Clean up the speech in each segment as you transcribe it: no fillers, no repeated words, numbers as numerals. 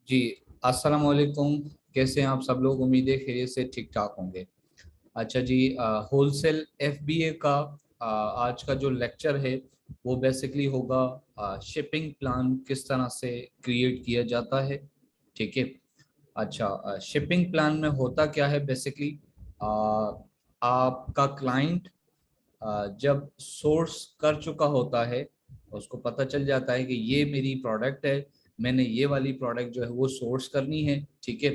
जी, अस्सलाम वालेकुम। कैसे हैं आप सब लोग? उम्मीद है खैरियत से ठीक ठाक होंगे। अच्छा जी, होलसेल एफबीए का आज का जो लेक्चर है वो बेसिकली होगा शिपिंग प्लान किस तरह से क्रिएट किया जाता है। ठीक है। अच्छा, शिपिंग प्लान में होता क्या है बेसिकली, आपका क्लाइंट जब सोर्स कर चुका होता है, उसको पता चल जाता है कि ये मेरी प्रोडक्ट है, मैंने ये वाली प्रोडक्ट जो है वो सोर्स करनी है। ठीक है।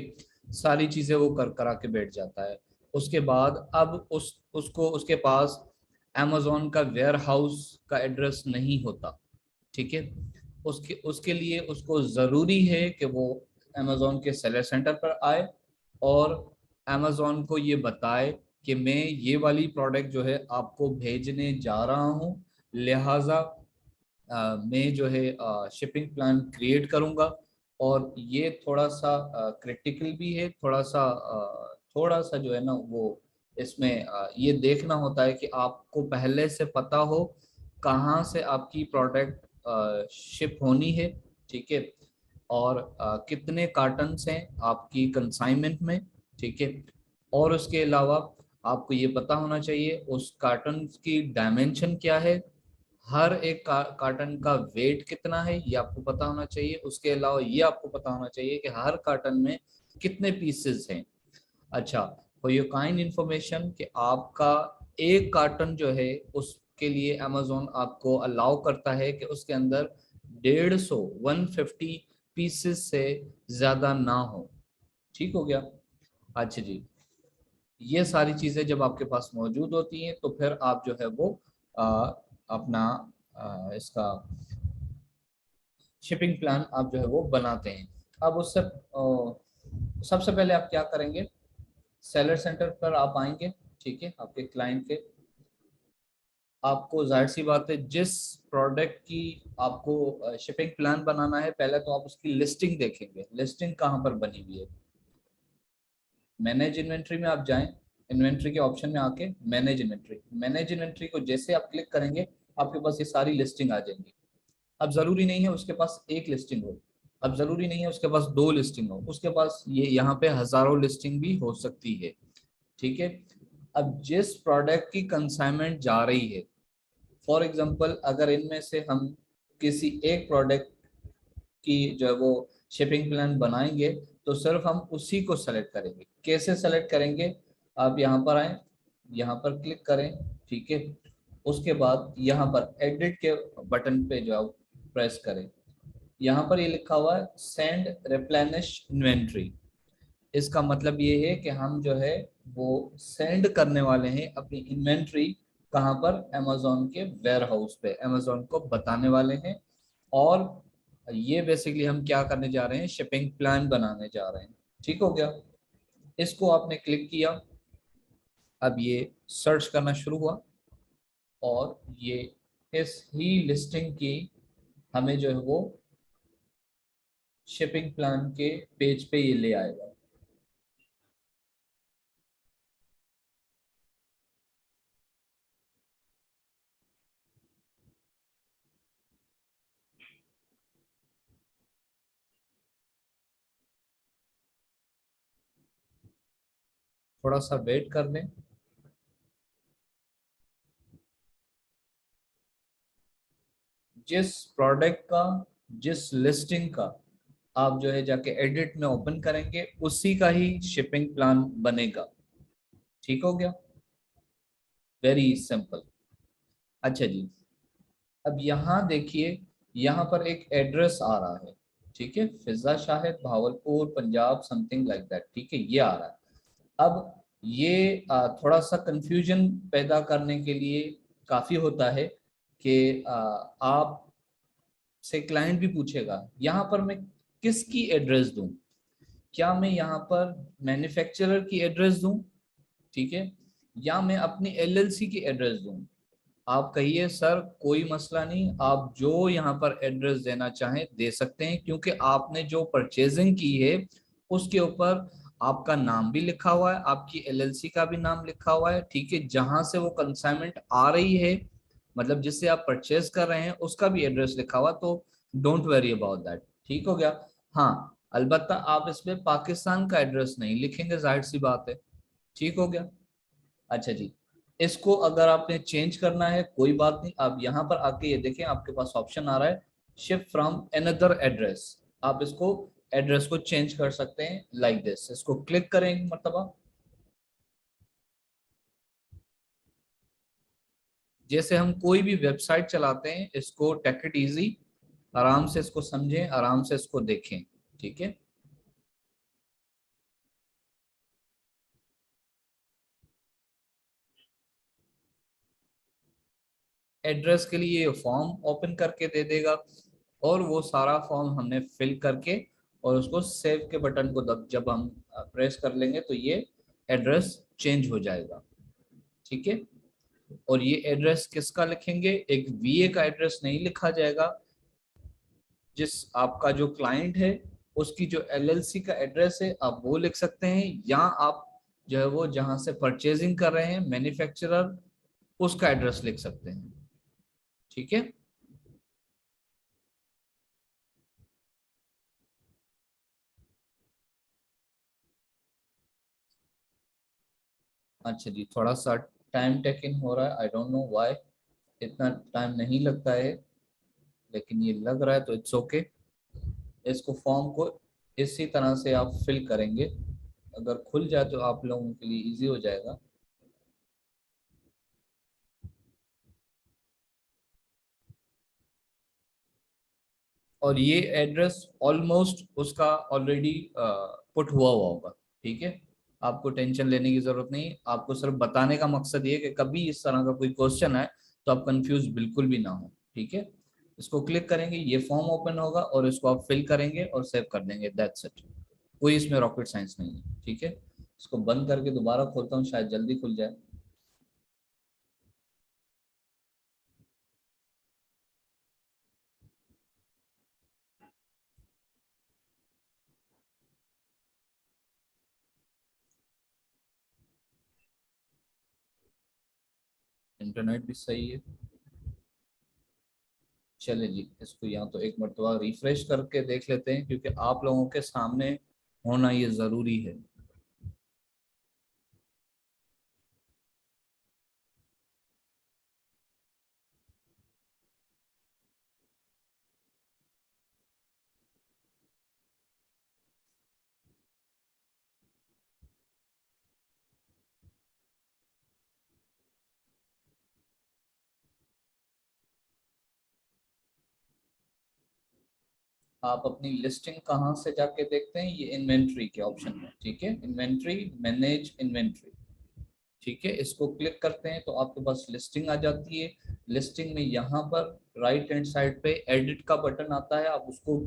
सारी चीज़ें वो कर करा के बैठ जाता है। उसके बाद अब उसको उसके पास अमेजोन का वेयर हाउस का एड्रेस नहीं होता। ठीक है। उसके उसके लिए उसको ज़रूरी है कि वो अमेजोन के सेलर सेंटर पर आए और अमेजोन को ये बताए कि मैं ये वाली प्रोडक्ट जो है आपको भेजने जा रहा हूँ, लिहाजा मैं जो है शिपिंग प्लान क्रिएट करूँगा। और ये थोड़ा सा क्रिटिकल भी है, थोड़ा सा जो है ना वो इसमें ये देखना होता है कि आपको पहले से पता हो कहाँ से आपकी प्रोडक्ट शिप होनी है। ठीक है। और कितने कार्टन्स हैं आपकी कंसाइनमेंट में। ठीक है। और उसके अलावा आपको ये पता होना चाहिए उस कार्टन की डायमेंशन क्या है, हर एक कार्टन का वेट कितना है ये आपको पता होना चाहिए। उसके अलावा ये आपको पता होना चाहिए कि हर कार्टन में कितने पीसेस हैं। अच्छा, फॉर योर काइंड इंफॉर्मेशन कि आपका एक कार्टन जो है उसके लिए अमेजोन आपको अलाउ करता है कि उसके अंदर 150 पीसेस से ज्यादा ना हो। ठीक हो गया। अच्छा जी, ये सारी चीजें जब आपके पास मौजूद होती हैं तो फिर आप जो है वो आ, अपना इसका शिपिंग प्लान आप जो है वो बनाते हैं। अब उससे सबसे पहले आप क्या करेंगे, सेलर सेंटर पर आप आएंगे। ठीक है। आपके क्लाइंट के आपको जाहिर सी बात है जिस प्रोडक्ट की आपको शिपिंग प्लान बनाना है, पहले तो आप उसकी लिस्टिंग देखेंगे। लिस्टिंग कहाँ पर बनी हुई है? मैनेज इन्वेंट्री में आप जाएं। इन्वेंट्री के ऑप्शन में आके मैनेज इन्वेंट्री को जैसे आप क्लिक करेंगे आपके पास ये सारी लिस्टिंग आ जाएंगी। अब जरूरी नहीं है उसके पास एक लिस्टिंग हो, अब जरूरी नहीं है उसके पास दो लिस्टिंग हो, उसके पास ये यहाँ पे हजारों लिस्टिंग भी हो सकती है। ठीक है। अब जिस प्रोडक्ट की कंसाइनमेंट जा रही है, फॉर एग्जांपल अगर इनमें से हम किसी एक प्रोडक्ट की जो है वो शिपिंग प्लान बनाएंगे तो सिर्फ हम उसी को सेलेक्ट करेंगे। कैसे सेलेक्ट करेंगे? आप यहाँ पर आए, यहाँ पर क्लिक करें। ठीक है। उसके बाद यहाँ पर एडिट के बटन पे जो है प्रेस करें। यहाँ पर ये लिखा हुआ है सेंड रिप्लेनिश इन्वेंट्री। इसका मतलब ये है कि हम जो है वो सेंड करने वाले हैं अपनी इन्वेंट्री कहाँ पर? अमेजोन के वेयर हाउस पे, अमेजोन को बताने वाले हैं। और ये बेसिकली हम क्या करने जा रहे हैं, शिपिंग प्लान बनाने जा रहे हैं। ठीक हो गया। इसको आपने क्लिक किया, अब ये सर्च करना शुरू हुआ और ये इस ही लिस्टिंग की हमें जो है वो शिपिंग प्लान के पेज पे ये ले आएगा। थोड़ा सा वेट कर लें। जिस प्रोडक्ट का, जिस लिस्टिंग का आप जो है जाके एडिट में ओपन करेंगे उसी का ही शिपिंग प्लान बनेगा। ठीक हो गया। Very simple. अच्छा जी, अब यहाँ देखिए, यहाँ पर एक एड्रेस आ रहा है। ठीक है, Fiza Shahid Bahawalpur Punjab something like that. ठीक है, ये आ रहा है। अब ये थोड़ा सा कंफ्यूजन पैदा करने के लिए काफी होता है कि आप से क्लाइंट भी पूछेगा यहाँ पर मैं किसकी एड्रेस दूं? क्या मैं यहाँ पर मैन्युफैक्चरर की एड्रेस दूं? ठीक है। या मैं अपनी एलएलसी की एड्रेस दूं? आप कहिए सर कोई मसला नहीं, आप जो यहाँ पर एड्रेस देना चाहें दे सकते हैं, क्योंकि आपने जो परचेजिंग की है उसके ऊपर आपका नाम भी लिखा हुआ है, आपकी एलएलसी का भी नाम लिखा हुआ है। ठीक है। जहां से वो कंसाइनमेंट आ रही है, मतलब जिससे आप परचेज कर रहे हैं उसका भी एड्रेस लिखा हुआ, तो डोंट वरी अबाउट दैट। ठीक हो गया। हाँ, अलबत्ता आप इसमें पाकिस्तान का एड्रेस नहीं लिखेंगे, जाहिर सी बात है। ठीक हो गया। अच्छा जी, इसको अगर आपने चेंज करना है कोई बात नहीं, आप यहाँ पर आके ये देखें आपके पास ऑप्शन आ रहा है शिफ्ट फ्रॉम अनदर एड्रेस। आप इसको एड्रेस को चेंज कर सकते हैं लाइक दिस। इसको क्लिक करें एक मरतबा। जैसे हम कोई भी वेबसाइट चलाते हैं, इसको टेक इट इजी, आराम से इसको समझें, आराम से इसको देखें। ठीक है। एड्रेस के लिए फॉर्म ओपन करके दे देगा, और वो सारा फॉर्म हमने फिल करके और उसको सेव के बटन को जब हम प्रेस कर लेंगे तो ये एड्रेस चेंज हो जाएगा। ठीक है। और ये एड्रेस किसका लिखेंगे, एक वीए का एड्रेस नहीं लिखा जाएगा। जिस आपका जो क्लाइंट है उसकी जो एलएलसी का एड्रेस है आप वो लिख सकते हैं, या आप जो है वो जहां से परचेजिंग कर रहे हैं मैन्युफैक्चरर उसका एड्रेस लिख सकते हैं। ठीक है। अच्छा जी, थोड़ा सा टाइम टेकिंग हो रहा है, आई डोंट नो व्हाई। इतना टाइम नहीं लगता है, लेकिन ये लग रहा है तो इट्स ओके। इसको फॉर्म को इसी तरह से आप फिल करेंगे, अगर खुल जाए तो आप लोगों के लिए इजी हो जाएगा। और ये एड्रेस ऑलमोस्ट उसका ऑलरेडी पुट हुआ होगा। ठीक है। आपको टेंशन लेने की जरूरत नहीं, आपको सिर्फ बताने का मकसद ये है कि कभी इस तरह का कोई क्वेश्चन आए तो आप कंफ्यूज बिल्कुल भी ना हो। ठीक है। इसको क्लिक करेंगे, ये फॉर्म ओपन होगा और इसको आप फिल करेंगे और सेव कर देंगे, दैट्स इट। कोई इसमें रॉकेट साइंस नहीं है। ठीक है। इसको बंद करके दोबारा खोलता हूँ, शायद जल्दी खुल जाए। इंटरनेट भी सही है। चले जी, इसको यहाँ तो एक मरतबा रिफ्रेश करके देख लेते हैं, क्योंकि आप लोगों के सामने होना ये ज़रूरी है। आप अपनी लिस्टिंग कहाँ से जाके देखते हैं, ये इन्वेंट्री के ऑप्शन में। ठीक है, इन्वेंट्री, मैनेज इन्वेंट्री। ठीक है, इसको क्लिक करते हैं तो आपके पास लिस्टिंग आ जाती है। लिस्टिंग में यहाँ पर राइट हैंड साइड पे एडिट का बटन आता है, आप उसको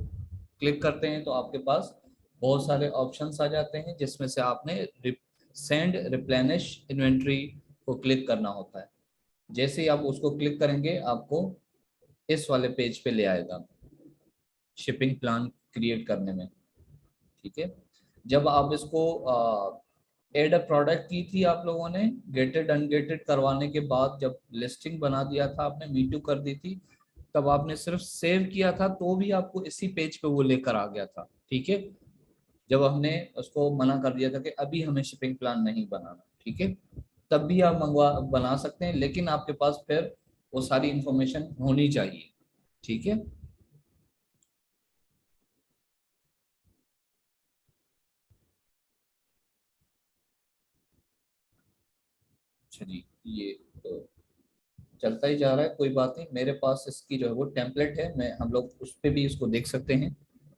क्लिक करते हैं तो आपके पास बहुत सारे ऑप्शंस आ जाते हैं, जिसमें से आपने सेंड रिप्लेनिश इन्वेंट्री को क्लिक करना होता है। जैसे ही आप उसको क्लिक करेंगे आपको इस वाले पेज पे ले आएगा, शिपिंग प्लान क्रिएट करने में। ठीक है। जब आप इसको एड अ प्रोडक्ट की थी आप लोगों ने, गेटेड अनगेटेड करवाने के बाद जब लिस्टिंग बना दिया था आपने, मीटू कर दी थी, तब आपने सिर्फ सेव किया था तो भी आपको इसी पेज पे वो लेकर आ गया था। ठीक है। जब हमने उसको मना कर दिया था कि अभी हमें शिपिंग प्लान नहीं बनाना, ठीक है, तब भी आप मंगवा बना सकते हैं, लेकिन आपके पास फिर वो सारी इंफॉर्मेशन होनी चाहिए। ठीक है। अच्छा जी, ये तो चलता ही जा रहा है, कोई बात नहीं। मेरे पास इसकी जो है वो टेम्पलेट है, मैं हम लोग उस पर भी इसको देख सकते हैं।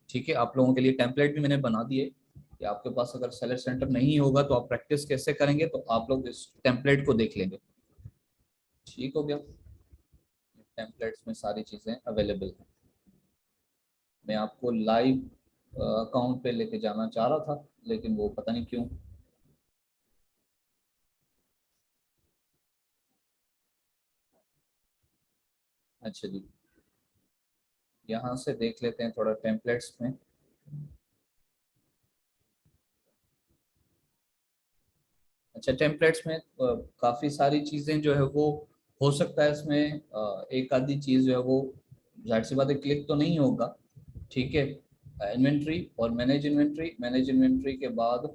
ठीक है, आप लोगों के लिए टेम्पलेट भी मैंने बना दिए कि आपके पास अगर सेलर सेंटर नहीं होगा तो आप प्रैक्टिस कैसे करेंगे, तो आप लोग इस टेम्पलेट को देख लेंगे। ठीक हो गया। टेम्पलेट्स में सारी चीज़ें अवेलेबल हैं। मैं आपको लाइव अकाउंट पे लेके जाना चाह रहा था, लेकिन वो पता नहीं क्यों। अच्छा जी, यहाँ से देख लेते हैं थोड़ा टेम्पलेट्स में। अच्छा, टेम्पलेट्स में काफ़ी सारी चीज़ें जो है वो हो सकता है इसमें एक आधी चीज़ जो है वो जाहिर सी बात है क्लिक तो नहीं होगा। ठीक है। इन्वेंट्री और मैनेज इन्वेंट्री के बाद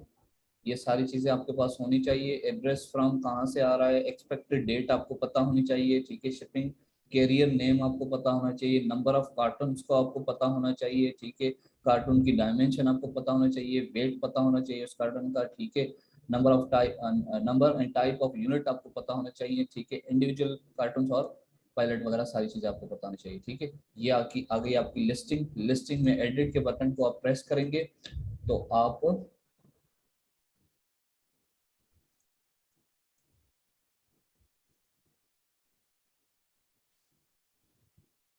ये सारी चीजें आपके पास होनी चाहिए। एड्रेस फ्रॉम कहाँ से आ रहा है, एक्सपेक्टेड डेट आपको पता होनी चाहिए, ठीक है। शिपिंग कैरियर नेम आपको पता होना चाहिए, नंबर ऑफ कार्टून को आपको पता होना चाहिए, ठीक है। कार्टून की डायमेंशन आपको पता होना चाहिए, वेट पता होना चाहिए उस कार्टून का, ठीक है। Number and type of unit आपको पता होना चाहिए, ठीक है। इंडिविजुअल कार्टून और पायलट वगैरह सारी चीजें आपको पता होनी चाहिए, ठीक है। ये आपकी आ गई आपकी लिस्टिंग में एडिट के बटन को आप प्रेस करेंगे तो आप,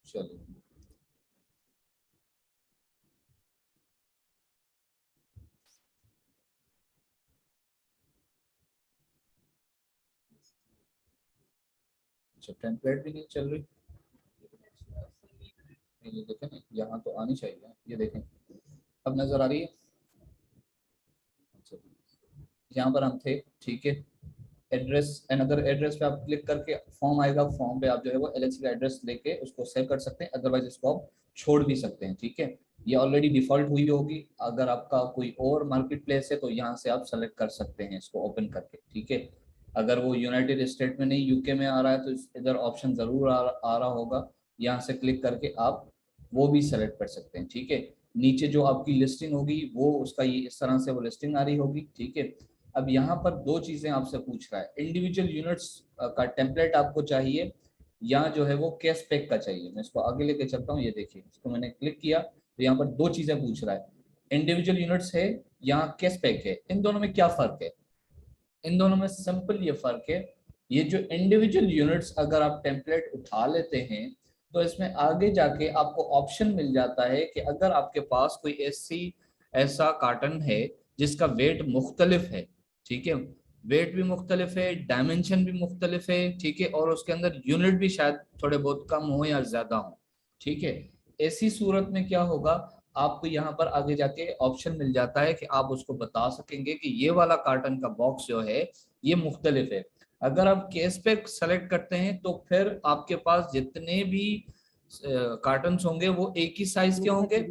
चलिए अच्छा टेम्पलेट भी नहीं चल रही, ये देखें ना, यहाँ तो आनी चाहिए, ये देखें अब नजर आ रही है। अच्छा, यहाँ पर हम थे, ठीक है। एड्रेस एंड अदर एड्रेस पे आप क्लिक करके फॉर्म आएगा, फॉर्म पे आप जो है वो एलएलसी का एड्रेस लेके उसको सेव कर सकते हैं, अदरवाइज इसको आप छोड़ भी सकते हैं, ठीक है। ये ऑलरेडी डिफॉल्ट हुई होगी, अगर आपका कोई और मार्केट प्लेस है तो यहाँ से आप सेलेक्ट कर सकते हैं इसको ओपन करके, ठीक है। अगर वो यूनाइटेड स्टेट में नहीं यूके में आ रहा है तो इधर ऑप्शन जरूर आ रहा होगा, यहाँ से क्लिक करके आप वो भी सेलेक्ट कर सकते हैं, ठीक है। नीचे जो आपकी लिस्टिंग होगी वो उसका ये इस तरह से वो लिस्टिंग आ रही होगी, ठीक है। अब यहाँ पर दो चीजें आपसे पूछ रहा है, इंडिविजुअल यूनिट्स का टेम्पलेट आपको चाहिए या जो है वो कैश पैक का चाहिए। मैं इसको आगे लेके चलता हूँ, ये देखिए इसको मैंने क्लिक किया तो यहाँ पर दो चीजें पूछ रहा है, इंडिविजुअल यूनिट्स है या कैश पैक है। इन दोनों में क्या फर्क है, इन दोनों में सिंपल ये फर्क है, ये जो इंडिविजुअल यूनिट्स अगर आप टेम्पलेट उठा लेते हैं तो इसमें आगे जाके आपको ऑप्शन मिल जाता है कि अगर आपके पास कोई ऐसा कार्टन है जिसका वेट मुख्तलिफ है, ठीक है। वेट भी मुख्तलिफ है, डायमेंशन भी मुख्तलिफ है, ठीक है, और उसके अंदर यूनिट भी शायद थोड़े बहुत कम हो या ज्यादा हो, ठीक है। ऐसी सूरत में क्या होगा, आपको यहाँ पर आगे जाके ऑप्शन मिल जाता है कि आप उसको बता सकेंगे कि ये वाला कार्टन का बॉक्स जो है ये मुख्तलिफ है। अगर आप केस पे सेलेक्ट करते हैं तो फिर आपके पास जितने भी कार्टन होंगे वो एक ही साइज के होंगे,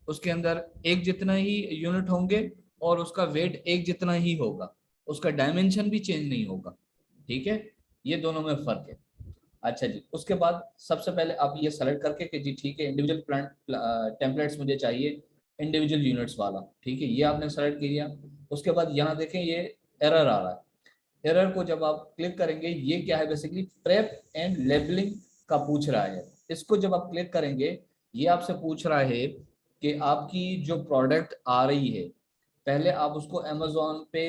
उसके अंदर एक जितना ही यूनिट होंगे और उसका वेट एक जितना ही होगा, उसका डायमेंशन भी चेंज नहीं होगा, ठीक है। ये दोनों में फर्क है। अच्छा जी, उसके बाद सबसे पहले आप ये सेलेक्ट करके कि जी ठीक है इंडिविजुअल प्लांट टेम्पलेट्स मुझे चाहिए, इंडिविजुअल यूनिट्स वाला, ठीक है, ये आपने सेलेक्ट किया। उसके बाद यहाँ देखें ये एरर आ रहा है, एरर को जब आप क्लिक करेंगे, ये क्या है बेसिकली प्रेप एंड लेबलिंग का पूछ रहा है। इसको जब आप क्लिक करेंगे ये आपसे पूछ रहा है कि आपकी जो प्रोडक्ट आ रही है, पहले आप उसको अमेजोन पे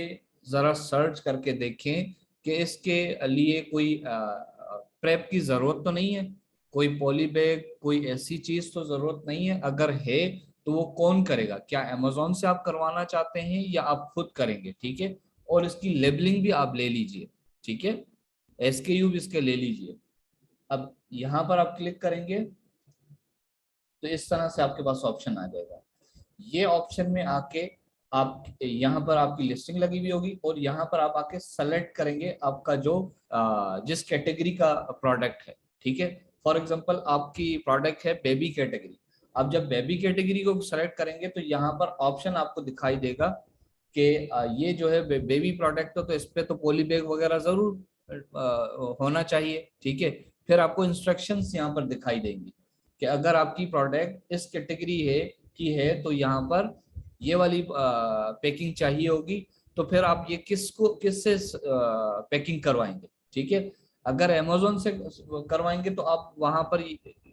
जरा सर्च करके देखें कि इसके लिए कोई प्रेप की जरूरत तो नहीं है, कोई पॉली बैग कोई ऐसी चीज तो जरूरत नहीं है, अगर है तो वो कौन करेगा, क्या अमेजोन से आप करवाना चाहते हैं या आप खुद करेंगे, ठीक है। और इसकी लेबलिंग भी आप ले लीजिए, ठीक है, एसकेयू भी इसके ले लीजिए। अब यहाँ पर आप क्लिक करेंगे तो इस तरह से आपके पास ऑप्शन आ जाएगा। ये ऑप्शन में आके आप यहाँ पर आपकी लिस्टिंग लगी हुई होगी और यहाँ पर आप आके सेलेक्ट करेंगे आपका जो जिस कैटेगरी का प्रोडक्ट है, ठीक है। फॉर एग्जांपल आपकी प्रोडक्ट है बेबी कैटेगरी, आप जब बेबी कैटेगरी को सेलेक्ट करेंगे तो यहाँ पर ऑप्शन आपको दिखाई देगा कि ये जो है बेबी प्रोडक्ट तो इस पे तो पॉली बैग वगैरह जरूर होना चाहिए, ठीक है। फिर आपको इंस्ट्रक्शंस यहाँ पर दिखाई देंगी कि अगर आपकी प्रोडक्ट इस कैटेगरी है की है तो यहाँ पर ये वाली पैकिंग चाहिए होगी, तो फिर आप ये किससे पैकिंग करवाएंगे, ठीक है। अगर अमेजोन से करवाएंगे तो आप वहां पर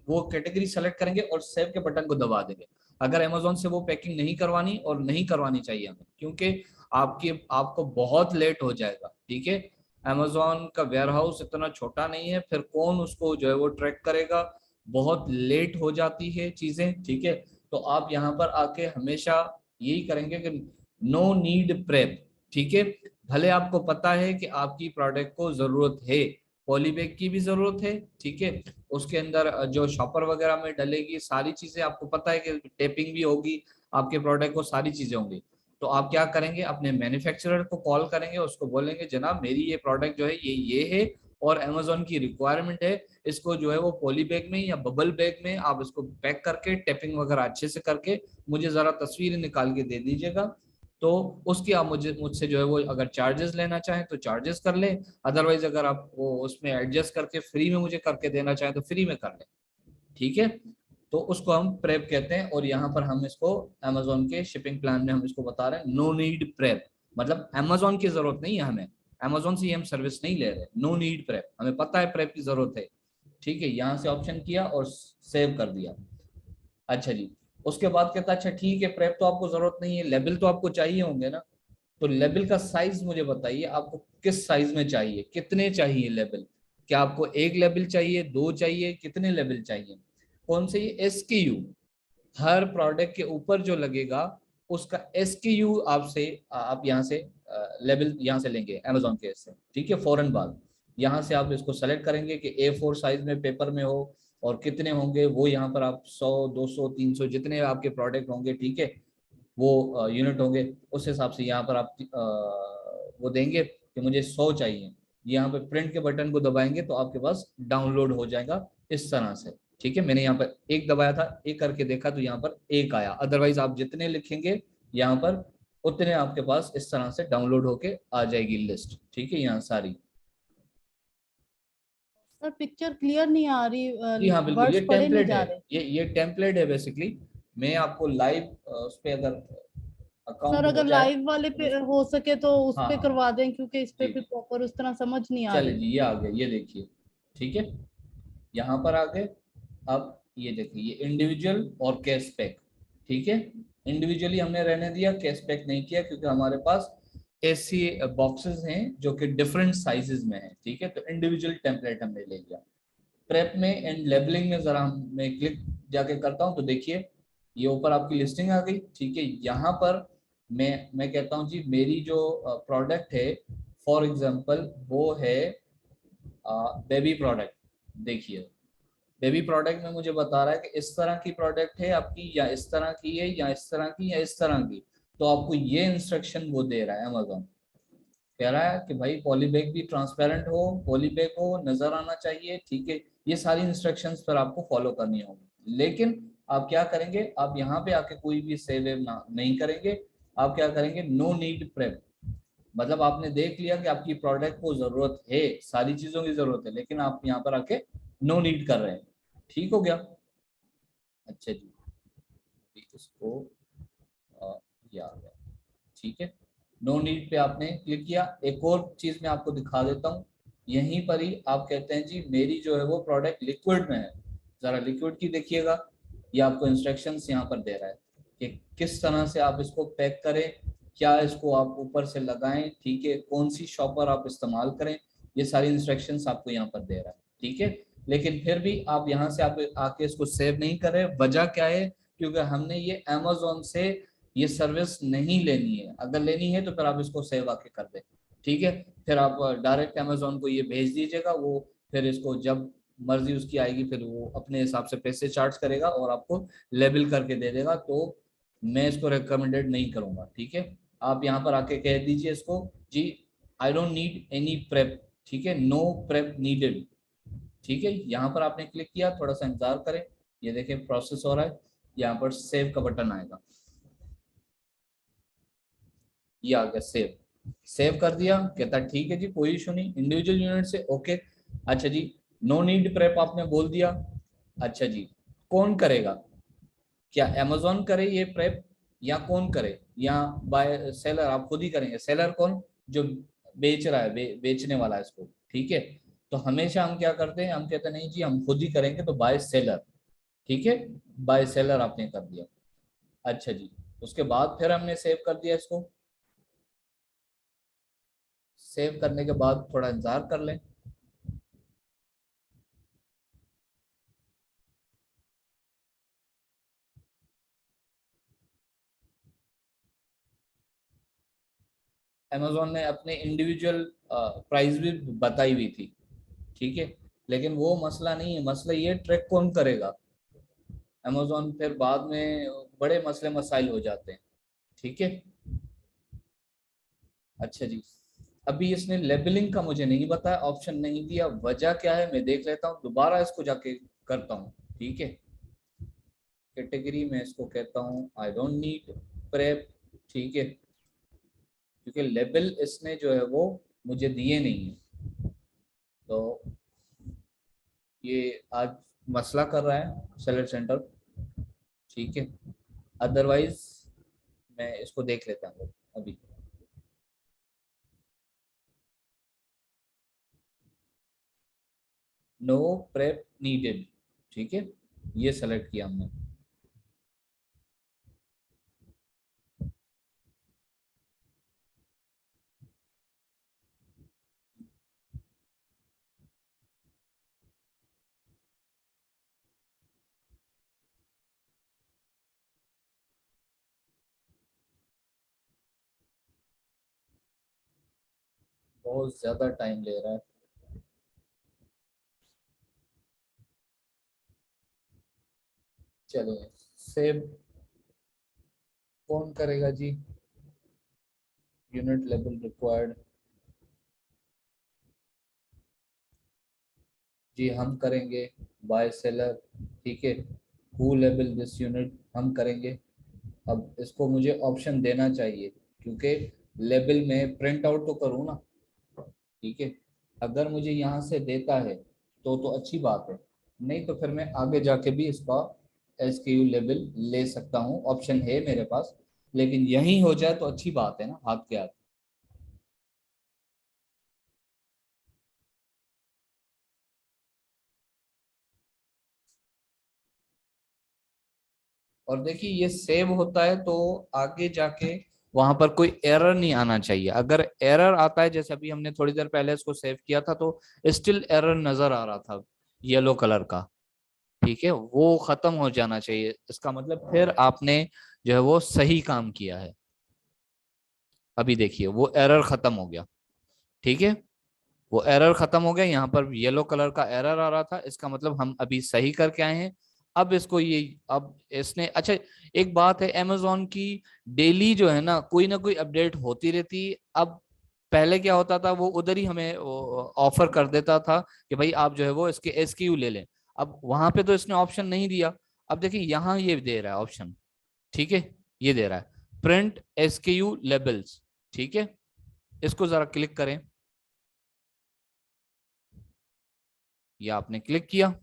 वो कैटेगरी सेलेक्ट करेंगे और सेव के बटन को दबा देंगे। अगर अमेजोन से वो पैकिंग नहीं करवानी और नहीं करवानी चाहिए हमें, क्योंकि आपको बहुत लेट हो जाएगा, ठीक है। अमेजोन का वेयर हाउस इतना छोटा नहीं है, फिर कौन उसको जो है वो ट्रैक करेगा, बहुत लेट हो जाती है चीजें, ठीक है। तो आप यहाँ पर आके हमेशा यही करेंगे कि नो नीड प्रेप, ठीक है। भले आपको पता है कि आपकी प्रोडक्ट को जरूरत है, पॉलीबैग की भी जरूरत है, ठीक है। उसके अंदर जो शॉपर वगैरह में डलेगी सारी चीजें आपको पता है कि टेपिंग भी होगी, आपके प्रोडक्ट को सारी चीजें होंगी। तो आप क्या करेंगे, अपने मैन्युफैक्चरर को कॉल करेंगे, उसको बोलेंगे जनाब मेरी ये प्रोडक्ट जो है ये है और अमेजोन की रिक्वायरमेंट है इसको जो है वो पॉली बैग में या बबल बैग में आप इसको पैक करके टैपिंग वगैरह अच्छे से करके मुझे जरा तस्वीरें निकाल के दे दीजिएगा। तो उसकी आप मुझसे जो है वो अगर चार्जेस लेना चाहें तो चार्जेस कर लें, अदरवाइज अगर आप वो उसमें एडजस्ट करके फ्री में मुझे करके देना चाहें तो फ्री में कर लें। ठीक है, तो उसको हम प्रेप कहते हैं। और यहाँ पर हम इसको अमेजोन के शिपिंग प्लान में हम इसको बता रहे हैं नो नीड प्रेप, मतलब अमेजोन की जरूरत नहीं है हमें, अमेजोन से हम सर्विस नहीं ले रहे, नो नीड प्रेप, हमें पता है प्रेप की जरूरत है। ठीक है, यहाँ से ऑप्शन किया और सेव कर दिया। अच्छा जी, उसके बाद कहता है अच्छा ठीक है प्रेप तो आपको जरूरत नहीं है, लेबल तो आपको चाहिए होंगे ना, तो लेबल का साइज मुझे बताइए आपको किस साइज में चाहिए, कितने चाहिए लेबल, क्या आपको एक लेबल चाहिए, दो चाहिए, कितने लेबल चाहिए, कौन से ये एसकेयू, हर प्रोडक्ट के ऊपर जो लगेगा उसका एसकेयू आपसे आप यहाँ से लेबल यहाँ से लेंगे अमेजोन के से। ठीक है, फौरन बाद यहाँ से आप इसको सेलेक्ट करेंगे कि A4 साइज में पेपर में हो और कितने होंगे वो यहाँ पर आप 100 200 300 जितने आपके प्रोडक्ट होंगे, ठीक है, वो यूनिट होंगे, उस हिसाब से यहाँ पर आप वो देंगे कि मुझे 100 चाहिए, यहाँ पे प्रिंट के बटन को दबाएंगे तो आपके पास डाउनलोड हो जाएगा इस तरह से। ठीक है, मैंने यहाँ पर एक दबाया था, एक करके देखा तो यहाँ पर एक आया, अदरवाइज आप जितने लिखेंगे यहाँ पर उतने आपके पास इस तरह से डाउनलोड होके आ जाएगी लिस्ट। ठीक है, यहाँ सारी। सर पिक्चर क्लियर नहीं आ जी रही, हाँ बिल्कुल, ये वर्ड्स पढ़े नहीं टेम्पलेट है, जा रहे। ये टेम्पलेट है बेसिकली। मैं आपको लाइव उस पर अगर सर अकाउंट हो अगर जाए लाइव वाले तो पे हो सके तो उस हाँ पे हाँ करवा दें, क्योंकि इस पे जी फिर जी, प्रॉपर उस तरह समझ नहीं आ चले रही। जी ये आ गया, ये देखिए। ठीक है, यहाँ पर आ गए। अब ये देखिए ये इंडिविजुअल और कैश पैक। ठीक है, इंडिविजुअली हमने रहने दिया, कैश पैक नहीं किया क्योंकि हमारे पास ऐसी बॉक्सेस हैं जो कि डिफरेंट साइजेस में है। ठीक है, तो इंडिविजुअल टेम्पलेट हमने ले लिया। प्रेप में एंड लेबलिंग में जरा मैं क्लिक जाके करता हूँ तो देखिए ये ऊपर आपकी लिस्टिंग आ गई। ठीक है, यहाँ पर मैं कहता हूँ जी मेरी जो प्रोडक्ट है फॉर एग्जांपल वो है बेबी प्रोडक्ट। देखिए बेबी प्रोडक्ट में मुझे बता रहा है कि इस तरह की प्रोडक्ट है आपकी, या इस तरह की है, या इस तरह की, या इस तरह की। तो आपको ये इंस्ट्रक्शन वो दे रहा है अमेजोन, कह रहा है कि भाई पॉली बैग भी ट्रांसपेरेंट हो, पॉली बैग हो, नजर आना चाहिए। ठीक है, ये सारी इंस्ट्रक्शंस पर आपको फॉलो करनी होगी। लेकिन आप क्या करेंगे, आप यहाँ पे आके कोई भी सेव वेव ना नहीं करेंगे, आप क्या करेंगे नो नीड प्रेप, मतलब आपने देख लिया कि आपकी प्रोडक्ट को जरूरत है, सारी चीजों की जरूरत है, लेकिन आप यहाँ पर आके नो नीड कर रहे हैं। ठीक हो गया। अच्छा जी, इसको ये आ गया। ठीक है, नो नीड पे आपने क्लिक किया। एक और चीज मैं आपको दिखा देता हूँ, यहीं पर ही आप कहते हैं जी मेरी जो है वो प्रोडक्ट लिक्विड में है, जरा लिक्विड की देखिएगा। ये आपको इंस्ट्रक्शंस यहाँ पर दे रहा है कि किस तरह से आप इसको पैक करें, क्या इसको आप ऊपर से लगाएं, ठीक है, कौन सी शॉपर आप इस्तेमाल करें, ये सारी इंस्ट्रक्शंस आपको यहाँ पर दे रहा है। ठीक है, लेकिन फिर भी आप यहाँ से आप आके इसको सेव नहीं कर रहे, वजह क्या है, क्योंकि हमने ये अमेजोन से ये सर्विस नहीं लेनी है, अगर लेनी है तो फिर आप इसको सेव आके कर दें। ठीक है, फिर आप डायरेक्ट अमेजोन को ये भेज दीजिएगा, वो फिर इसको जब मर्जी उसकी आएगी फिर वो अपने हिसाब से पैसे चार्ज करेगा और आपको लेबल करके दे देगा। तो मैं इसको रिकमेंडेड नहीं करूंगा। ठीक है, आप यहाँ पर आके कह दीजिए इसको जी I don't need any prep. ठीक है, नो प्रेप नीडेड। ठीक है, यहाँ पर आपने क्लिक किया, थोड़ा सा इंतजार करें, ये देखें प्रोसेस हो रहा है, यहाँ पर सेव का बटन आएगा, ये आ गया सेव। सेव कर दिया, कहता ठीक है जी कोई इशू नहीं, इंडिविजुअल यूनिट से ओके। अच्छा जी, नो नीड प्रेप आपने बोल दिया। अच्छा जी, कौन करेगा, क्या अमेजोन करे ये प्रेप या कौन करे, या बाय सेलर आप खुद ही करेंगे, सेलर कौन, जो बेच रहा है, बेचने वाला है इसको। ठीक है, तो हमेशा हम क्या करते हैं, हम कहते हैं नहीं जी हम खुद ही करेंगे, तो बाय सेलर। ठीक है, बाय सेलर आपने कर दिया। अच्छा जी, उसके बाद फिर हमने सेव कर दिया इसको, सेव करने के बाद थोड़ा इंतजार कर लें। अमेजोन ने अपने इंडिविजुअल प्राइस भी बताई हुई थी। ठीक है, लेकिन वो मसला नहीं है, मसला ये ट्रैक कौन करेगा, अमेजोन फिर बाद में बड़े मसले मसाइल हो जाते हैं। ठीक है, अच्छा जी, अभी इसने लेबलिंग का मुझे नहीं बताया, ऑप्शन नहीं दिया, वजह क्या है मैं देख लेता हूँ, दोबारा इसको जाके करता हूँ। ठीक है, कैटेगरी में इसको कहता हूँ आई डोंट नीड प्रेप। ठीक है, क्योंकि लेबल इसने जो है वो मुझे दिए नहीं है, तो ये आज मसला कर रहा है सेलर सेंटर। ठीक है, अदरवाइज मैं इसको देख लेता हूँ अभी। No prep needed. ठीक है, ये सेलेक्ट किया हमने। बहुत ज्यादा टाइम ले रहा है। चलिए, सेव कौन करेगा जी? यूनिट लेवल रिक्वायर्ड, जी हम करेंगे। बाय सेलर, ठीक है। हु लेवल दिस यूनिट, हम करेंगे। अब इसको मुझे ऑप्शन देना चाहिए, क्योंकि लेबल में प्रिंट आउट तो करूँ ना। ठीक है, अगर मुझे यहाँ से देता है तो अच्छी बात है, नहीं तो फिर मैं आगे जाके भी इसका SKU लेबल ले सकता हूँ, ऑप्शन है मेरे पास। लेकिन यही हो जाए तो अच्छी बात है ना, हाथ के हाथ। और देखिए ये सेव होता है तो आगे जाके वहां पर कोई एरर नहीं आना चाहिए। अगर एरर आता है, जैसे अभी हमने थोड़ी देर पहले इसको सेव किया था तो स्टिल एरर नजर आ रहा था येलो कलर का, ठीक है, वो खत्म हो जाना चाहिए। इसका मतलब फिर आपने जो है वो सही काम किया है। अभी देखिए वो एरर खत्म हो गया। ठीक है, वो एरर खत्म हो गया, यहाँ पर येलो कलर का एरर आ रहा था, इसका मतलब हम अभी सही करके आए हैं। अब इसको ये, अब इसने, अच्छा एक बात है, अमेजोन की डेली जो है ना कोई अपडेट होती रहती। अब पहले क्या होता था, वो उधर ही हमें ऑफर कर देता था कि भाई आप जो है वो इसके SKU ले लें। अब वहां पे तो इसने ऑप्शन नहीं दिया। अब देखिए यहाँ ये दे रहा है ऑप्शन। ठीक है, ये दे रहा है प्रिंट SKU लेबल्स। ठीक है, इसको जरा क्लिक करें। या आपने क्लिक किया।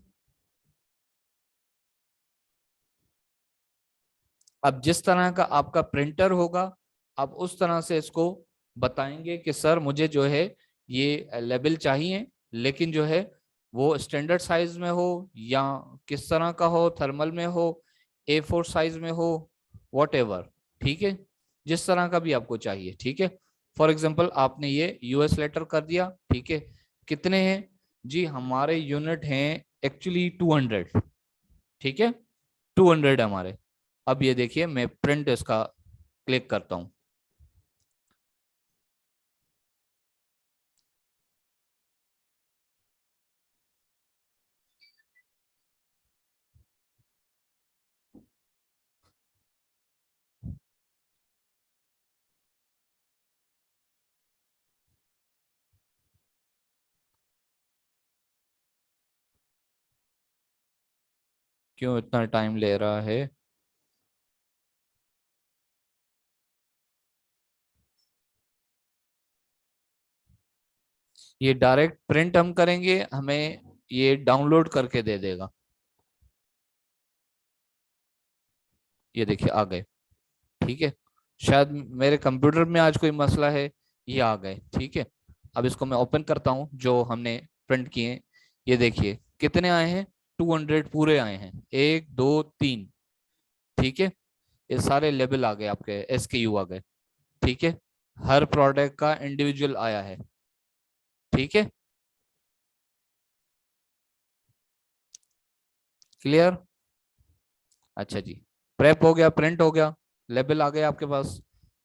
अब जिस तरह का आपका प्रिंटर होगा, आप उस तरह से इसको बताएंगे कि सर मुझे जो है ये लेबल चाहिए, लेकिन जो है वो स्टैंडर्ड साइज में हो या किस तरह का हो, थर्मल में हो, A4 साइज में हो, वॉट एवर। ठीक है, जिस तरह का भी आपको चाहिए। ठीक है, फॉर एग्जाम्पल आपने ये US लेटर कर दिया। ठीक है, कितने हैं जी? हमारे यूनिट हैं एक्चुअली 200। ठीक है, 200 हमारे। अब ये देखिए मैं प्रिंट इसका क्लिक करता हूं। क्यों इतना टाइम ले रहा है? ये डायरेक्ट प्रिंट हम करेंगे, हमें ये डाउनलोड करके दे देगा। ये देखिए आ गए। ठीक है, शायद मेरे कंप्यूटर में आज कोई मसला है, ये आ गए। ठीक है, अब इसको मैं ओपन करता हूं जो हमने प्रिंट किए। ये देखिए कितने आए हैं, 200 पूरे आए हैं, 1 2 3। ठीक है, ये सारे लेबल आ गए, आपके SKU आ गए। ठीक है, हर प्रोडक्ट का इंडिविजुअल आया है। ठीक है, क्लियर? अच्छा जी, प्रेप हो गया, प्रिंट हो गया, लेबल आ गए आपके पास।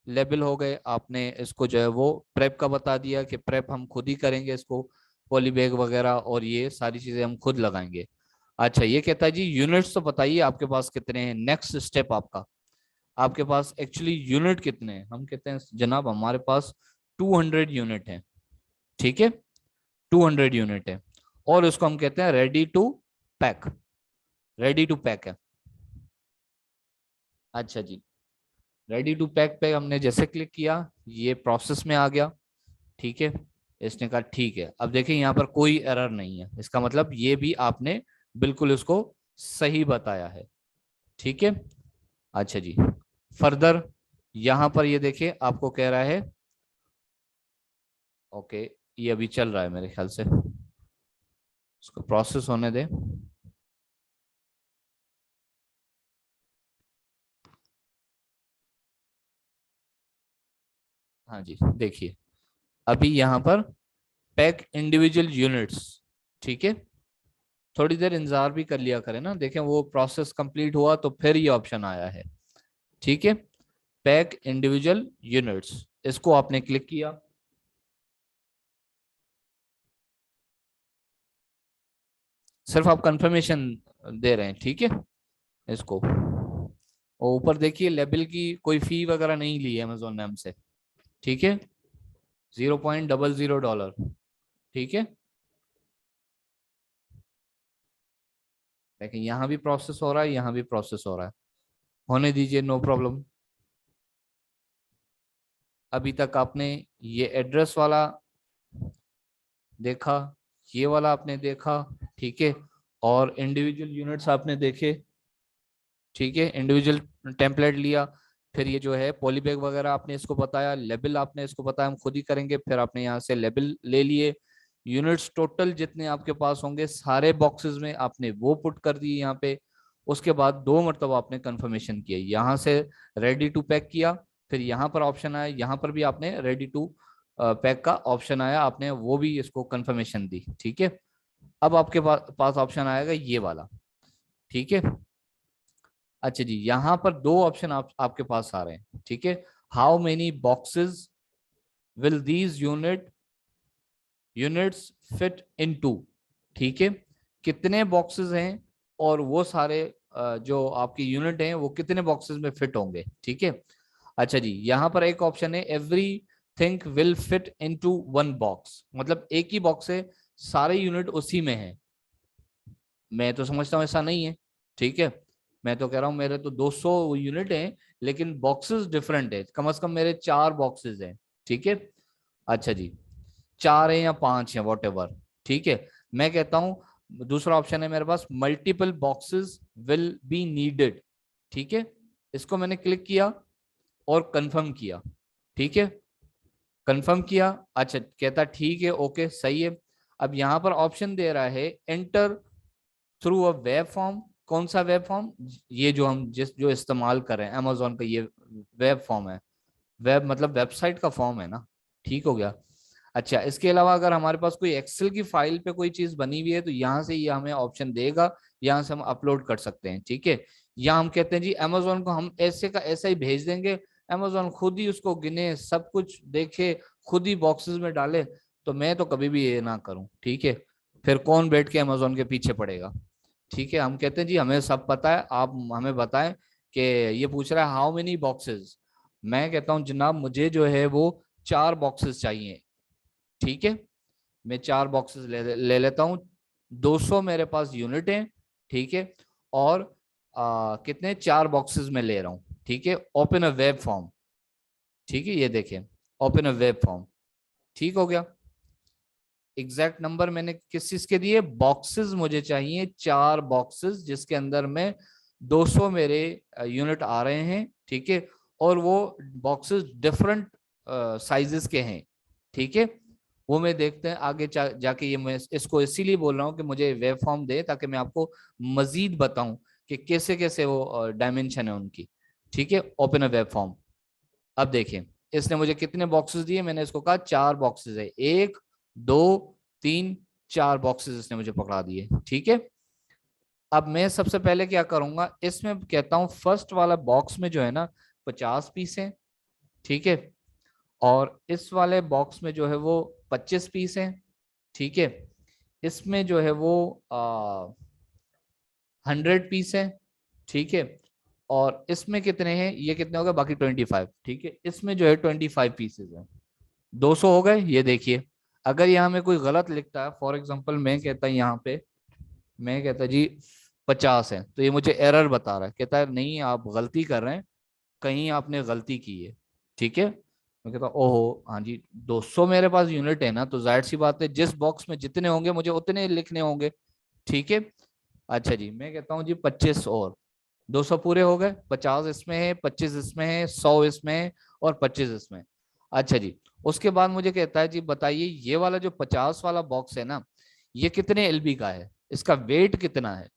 लेबल हो गए, आपने इसको जो है वो प्रेप का बता दिया कि प्रेप हम खुद ही करेंगे इसको, पॉली बैग वगैरह और ये सारी चीजें हम खुद लगाएंगे। अच्छा, ये कहता है जी यूनिट्स तो बताइए आपके पास कितने हैं, नेक्स्ट स्टेप आपका। आपके पास एक्चुअली यूनिट कितने हैं? हम कहते हैं जनाब हमारे पास 200 यूनिट हैं। ठीक है, 200 यूनिट है, और उसको हम कहते हैं ready to pack, ready to pack है। अच्छा जी, रेडी टू पैक पे हमने जैसे क्लिक किया, ये प्रोसेस में आ गया। ठीक है, इसने कहा ठीक है। अब देखिए यहाँ पर कोई एरर नहीं है, इसका मतलब ये भी आपने बिल्कुल उसको सही बताया है। ठीक है, अच्छा जी, फर्दर यहाँ पर ये देखिए आपको कह रहा है, ओके ये अभी चल रहा है मेरे ख्याल से, उसको प्रोसेस होने दे। हाँ जी, देखिए अभी यहाँ पर पैक इंडिविजुअल यूनिट्स, ठीक है, थोड़ी देर इंतजार भी कर लिया करें ना, देखें वो प्रोसेस कंप्लीट हुआ तो फिर ये ऑप्शन आया है। ठीक है, पैक इंडिविजुअल यूनिट्स, इसको आपने क्लिक किया, सिर्फ आप कंफर्मेशन दे रहे हैं। ठीक है, इसको, और ऊपर देखिए लेबल की कोई फी वगैरह नहीं ली है अमेजोन ने हमसे। ठीक है, $0.00। ठीक है, लेकिन यहाँ भी प्रोसेस हो रहा है, यहाँ भी प्रोसेस हो रहा है, होने दीजिए, नो प्रॉब्लम। अभी तक आपने ये एड्रेस वाला देखा, ये वाला आपने देखा, ठीक है, और इंडिविजुअल यूनिट्स आपने देखे। ठीक है, इंडिविजुअल टेम्पलेट लिया, फिर ये जो है पॉलीबैग वगैरह आपने इसको बताया, लेबल आपने इसको बताया हम खुद ही करेंगे, फिर आपने यहाँ से लेबल ले लिए, यूनिट्स टोटल जितने आपके पास होंगे सारे बॉक्सेस में आपने वो पुट कर दिए यहाँ पे। उसके बाद 2 मरतबा आपने कंफर्मेशन किया, यहाँ से रेडी टू पैक किया, फिर यहाँ पर ऑप्शन आया, यहाँ पर भी आपने रेडी टू पैक का ऑप्शन आया, आपने वो भी इसको कंफर्मेशन दी। ठीक है, अब आपके पास ऑप्शन आएगा ये वाला। ठीक है, अच्छा जी, यहाँ पर 2 ऑप्शन आपके पास आ रहे हैं। ठीक है, how many boxes will these units fit into. ठीक है, कितने बॉक्सेस हैं और वो सारे जो आपकी यूनिट हैं वो कितने बॉक्सेस में फिट होंगे। ठीक है, अच्छा जी, यहाँ पर एक ऑप्शन है every thing will fit into one box, मतलब एक ही बॉक्स है, सारे यूनिट उसी में है। मैं तो समझता हूँ ऐसा नहीं है। ठीक है, मैं तो कह रहा हूँ मेरे तो 200 यूनिट हैं, लेकिन बॉक्सेस डिफरेंट है, कम से कम मेरे 4 बॉक्सेस हैं। ठीक है, अच्छा जी, 4 है या 5 है, वॉट एवर। ठीक है, मैं कहता हूँ दूसरा ऑप्शन है मेरे पास, multiple boxes will be needed. ठीक है, इसको मैंने क्लिक किया और कंफर्म किया। ठीक है, कंफर्म किया, अच्छा कहता ठीक है, ओके सही है। अब यहाँ पर ऑप्शन दे रहा है enter through a web form. कौन सा वेब फॉर्म? ये जो हम जो इस्तेमाल कर रहे हैं अमेजोन का, ये वेब फॉर्म है। वेब मतलब वेबसाइट का फॉर्म है ना, ठीक हो गया। अच्छा, इसके अलावा अगर हमारे पास कोई एक्सेल की फाइल पे कोई चीज बनी हुई है तो यहाँ से ये हमें ऑप्शन देगा, यहाँ से हम अपलोड कर सकते हैं। ठीक है, या हम कहते हैं जी अमेजोन को हम ऐसे का ऐसा ही भेज देंगे, अमेजोन खुद ही उसको गिने, सब कुछ देखे, खुद ही बॉक्सेस में डाले, तो मैं तो कभी भी ये ना करूं। ठीक है, फिर कौन बैठ के अमेजोन के पीछे पड़ेगा। ठीक है, हम कहते हैं जी हमें सब पता है, आप हमें बताएं कि ये पूछ रहा है हाउ मेनी बॉक्सेस। मैं कहता हूँ जनाब मुझे जो है वो 4 बॉक्सेस चाहिए। ठीक है, मैं 4 बॉक्सेस ले लेता हूँ, 200 मेरे पास यूनिट है। ठीक है, और कितने 4 बॉक्सेस में ले रहा हूँ। ठीक है, ओपन अ वेब फॉर्म। ठीक है, ये देखें, ओपन अ वेब फॉर्म, ठीक हो गया। एग्जैक्ट नंबर मैंने किस चीज के दिए, बॉक्सेस मुझे चाहिए 4 बॉक्सेस जिसके अंदर में 200 मेरे यूनिट आ रहे हैं। ठीक है, और वो बॉक्सेस डिफरेंट साइजेस के हैं। ठीक है, वो मैं देखते हैं आगे जाके, ये मैं इसको इसीलिए बोल रहा हूँ कि मुझे वेब फॉर्म दे ताकि मैं आपको मजीद बताऊं कि कैसे कैसे वो डायमेंशन है उनकी। ठीक है, ओपन अ वेब फॉर्म। अब देखिए इसने मुझे कितने बॉक्सेस दिए, मैंने इसको कहा 4 बॉक्सेस है, 1 2 3 4 बॉक्सेस इसने मुझे पकड़ा दिए। ठीक है, अब मैं सबसे पहले क्या करूंगा, इसमें कहता हूं फर्स्ट वाला बॉक्स में जो है ना 50 पीस है। ठीक है, और इस वाले बॉक्स में जो है वो 25 पीस है। ठीक है, इसमें जो है वो 100 पीस है। ठीक है, और इसमें कितने हैं, ये कितने हो गए बाकी 25। ठीक है, इसमें जो है 25 पीसेज है, 200 हो गए, ये देखिए। अगर यहाँ में कोई गलत लिखता है, फॉर एग्जांपल मैं कहता यहाँ पे, मैं कहता जी 50 है, तो ये मुझे एरर बता रहा है, कहता है नहीं आप गलती कर रहे हैं, कहीं आपने गलती की है। ठीक है, मैं कहता ओहो हाँ जी 200 मेरे पास यूनिट है ना, तो जाहिर सी बात है जिस बॉक्स में जितने होंगे मुझे उतने लिखने होंगे। ठीक है, अच्छा जी मैं कहता हूँ जी 25 और 200 पूरे हो गए, 50 इसमें है, 25 इसमें है, 100 इसमें है और 25 इसमें है। अच्छा जी, उसके बाद मुझे कहता है जी बताइए ये वाला जो 50 वाला बॉक्स है ना, ये कितने एलबी का है, इसका वेट कितना है।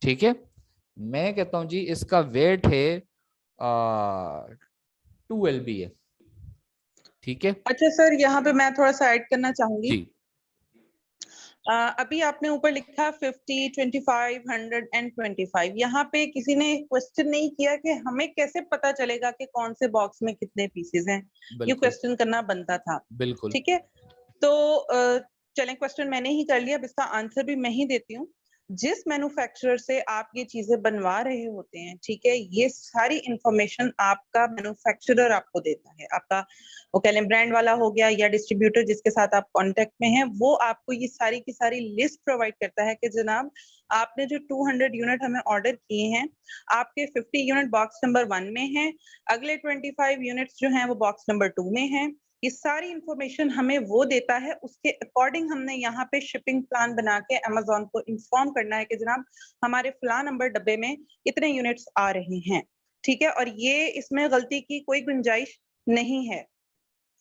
ठीक है, मैं कहता हूँ जी इसका वेट है 2 LB है। ठीक है अच्छा सर, यहाँ पे मैं थोड़ा सा ऐड करना चाहूंगी। जी, अभी आपने ऊपर लिखा 50, 25, 100 एंड 25। यहाँ पे किसी ने क्वेश्चन नहीं किया कि हमें कैसे पता चलेगा कि कौन से बॉक्स में कितने पीसेस हैं। ये बिल्कुल क्वेश्चन करना बनता था। बिल्कुल ठीक है, तो चलें, क्वेश्चन मैंने ही कर लिया, अब इसका आंसर भी मैं ही देती हूँ। जिस मैन्युफैक्चरर से आप ये चीजें बनवा रहे होते हैं, ठीक है, ये सारी इंफॉर्मेशन आपका मैन्युफैक्चरर आपको देता है। आपका वो कह लें ब्रांड वाला हो गया या डिस्ट्रीब्यूटर जिसके साथ आप कांटेक्ट में हैं, वो आपको ये सारी की सारी लिस्ट प्रोवाइड करता है कि जनाब आपने जो 200 यूनिट हमें ऑर्डर किए हैं, आपके 50 यूनिट बॉक्स नंबर 1 में हैं, अगले 25 यूनिट्स जो हैं वो बॉक्स नंबर 2 में हैं। ये सारी इंफॉर्मेशन हमें वो देता है, उसके अकॉर्डिंग हमने यहाँ पे शिपिंग प्लान बना के अमेज़न को इन्फॉर्म करना है कि जनाब हमारे फलां नंबर डब्बे में इतने यूनिट्स आ रहे हैं। ठीक है, और ये इसमें गलती की कोई गुंजाइश नहीं है,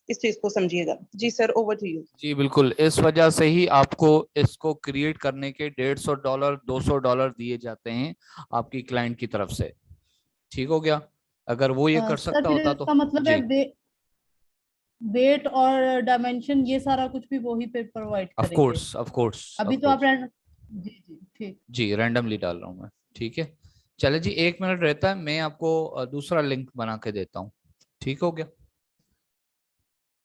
इस चीज को समझिएगा। जी सर, ओवर टू यू। जी बिल्कुल, इस वजह से ही आपको इसको क्रिएट करने के $150 $200 दिए जाते हैं आपकी क्लाइंट की तरफ से। ठीक हो गया, अगर वो ये कर सर सकता फिर होता तो। इसका मतलब है जी वेट और डायमेंशन ये सारा कुछ भी वो ही पे प्रोवाइड ऑफ करेंगे। कोर्स ऑफ कोर्स अभी ऑफ तो आप कोर्स। जी जी ठीक। जी रैंडमली डाल रहा हूँ मैं। ठीक है, चले जी 1 मिनट रहता है, मैं आपको दूसरा लिंक बना के देता हूँ। ठीक हो गया,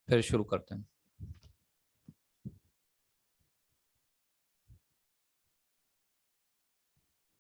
फिर शुरू करते हैं।